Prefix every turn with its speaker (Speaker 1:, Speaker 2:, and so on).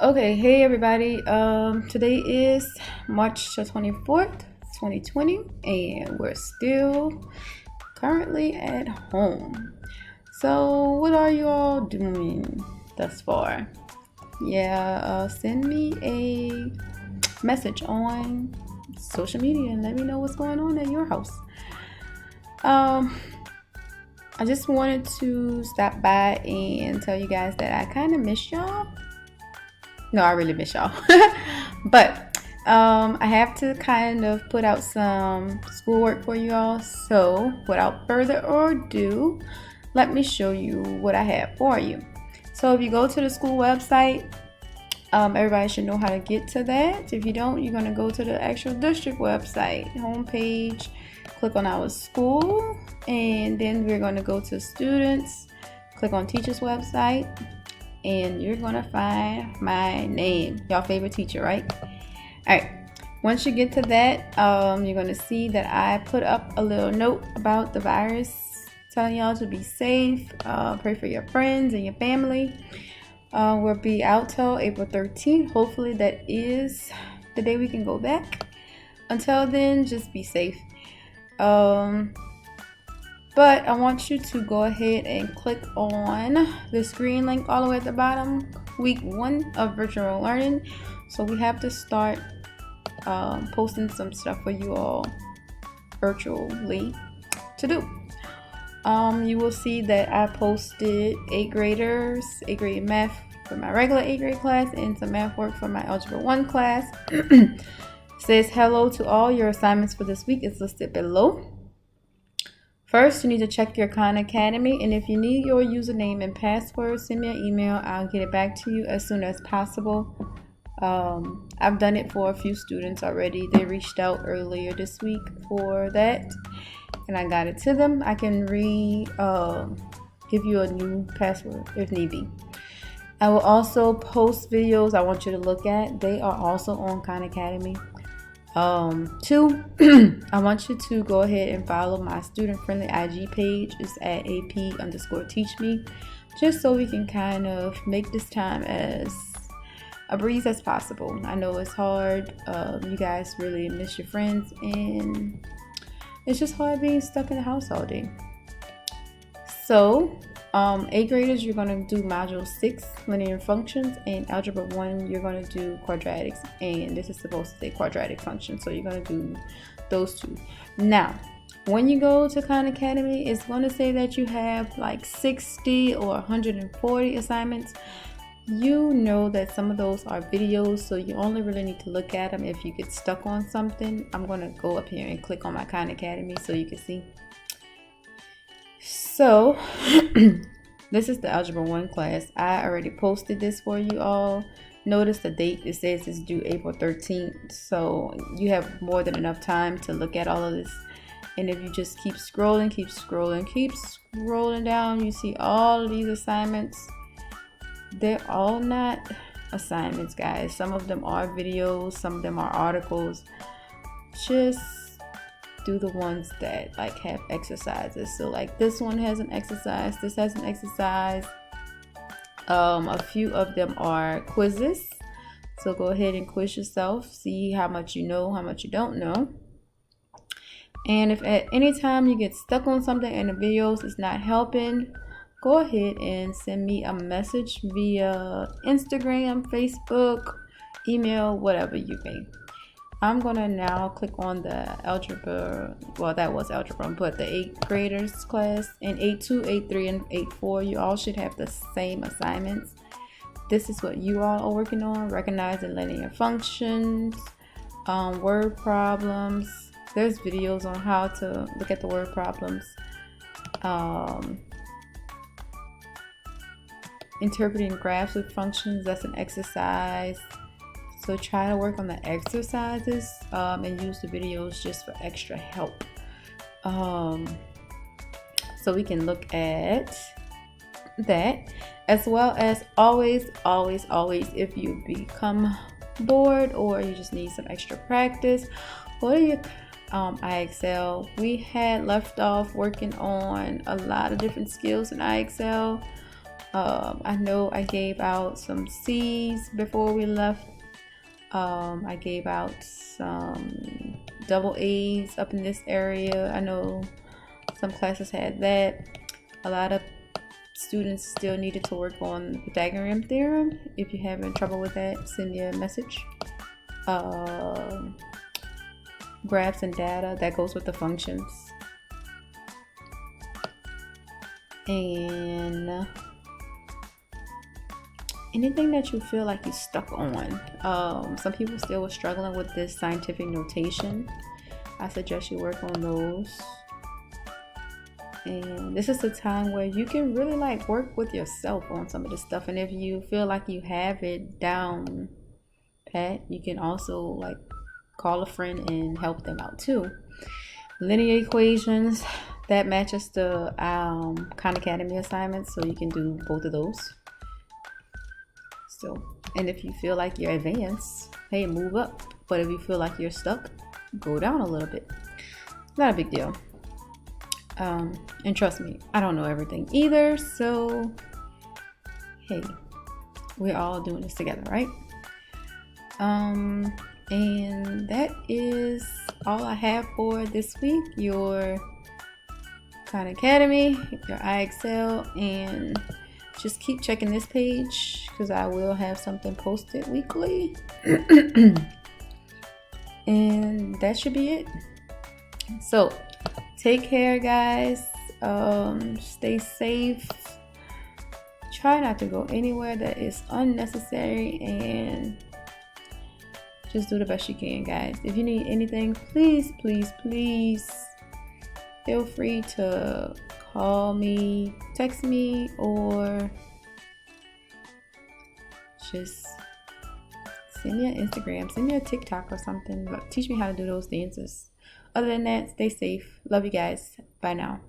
Speaker 1: Okay, hey everybody. Today is March the 24th, 2020, and we're still currently at home. So, what are you all doing thus far? Yeah, send me a message on social media and let me know what's going on at your house. Um, I just wanted to stop by and tell you guys that I kind of miss y'all. No, I really miss y'all. But I have to kind of put out some schoolwork for you all. So without further ado, let me show you what I have for you. So if you go to the school website, everybody should know how to get to that. If you don't, you're going to go to the actual district website homepage, click on our school, and then we're going to go to students, click on teachers website, and you're gonna find my name, y'all favorite teacher, right? All right, once you get to that, you're gonna see that I put up a little note about the virus, telling y'all to be safe, pray for your friends and your family. We'll be out till April 13th. Hopefully that is the day we can go back. Until then, just be safe. But I want you to go ahead and click on the screen link all the way at the bottom, week 1 of virtual learning. So we have to start posting some stuff for you all virtually to do. You will see that I posted 8th graders, 8th grade math for my regular 8th grade class and some math work for my Algebra 1 class. Says hello to all your assignments for this week. It's listed below. First, you need to check your Khan Academy, and if you need your username and password, send me an email. I'll get it back to you as soon as possible. I've done it for a few students already. They reached out earlier this week for that, and I got it to them. I can give you a new password if need be. I will also post videos I want you to look at. They are also on Khan Academy. 2, I want you to go ahead and follow my student-friendly IG page. It's at AP_teach me, just so we can kind of make this time as a breeze as possible. I know it's hard. You guys really miss your friends, and it's just hard being stuck in the house all day. So 8th graders, you're going to do module 6, linear functions, and algebra 1, you're going to do quadratics, and this is supposed to say quadratic functions, so you're going to do those 2. Now, when you go to Khan Academy, it's going to say that you have like 60 or 140 assignments. You know that some of those are videos, so you only really need to look at them if you get stuck on something. I'm going to go up here and click on my Khan Academy so you can see. So this is the Algebra 1 class. I already posted this for you all. Notice the date. It says it's due April 13th. So you have more than enough time to look at all of this. And if you just keep scrolling down, you see all of these assignments. They're all not assignments, guys. Some of them are videos. Some of them are articles. Just do the ones that like have exercises. So like this one has an exercise, this has an exercise. A few of them are quizzes, so go ahead and quiz yourself, see how much you know, how much you don't know. And if at any time you get stuck on something and the videos is not helping, go ahead and send me a message via Instagram, Facebook, email, whatever you may. I'm gonna now click on the algebra, well that was algebra, but the 8th graders class in 8-2, 8-3, and 8-4, you all should have the same assignments. This is what you all are working on: recognizing linear functions, word problems. There's videos on how to look at the word problems. Interpreting graphs with functions, that's an exercise. So try to work on the exercises and use the videos just for extra help. So we can look at that, as well as always, if you become bored or you just need some extra practice, go to your iExcel. We had left off working on a lot of different skills in iExcel. I know I gave out some C's before we left. I gave out some double A's up in this area. I know some classes had that. A lot of students still needed to work on the Pythagorean theorem. If you're having trouble with that, send me a message. Graphs and data, that goes with the functions. And anything that you feel like you're stuck on. Some people still were struggling with this scientific notation. I suggest you work on those. And this is a time where you can really like work with yourself on some of this stuff. And if you feel like you have it down pat, you can also like call a friend and help them out too. Linear equations, that matches the Khan Academy assignments, so you can do both of those. So, and if you feel like you're advanced, hey, move up. But if you feel like you're stuck, go down a little bit. Not a big deal. And trust me, I don't know everything either. So, hey, we're all doing this together, right? And that is all I have for this week. Your Khan Academy, your iExcel, and just keep checking this page because I will have something posted weekly. And that should be it. So take care, guys. Stay safe. Try not to go anywhere that is unnecessary, and just do the best you can, guys. If you need anything, please feel free to call me, text me, or just send me an Instagram, send me a TikTok or something. Teach me how to do those dances. Other than that, stay safe. Love you guys. Bye now.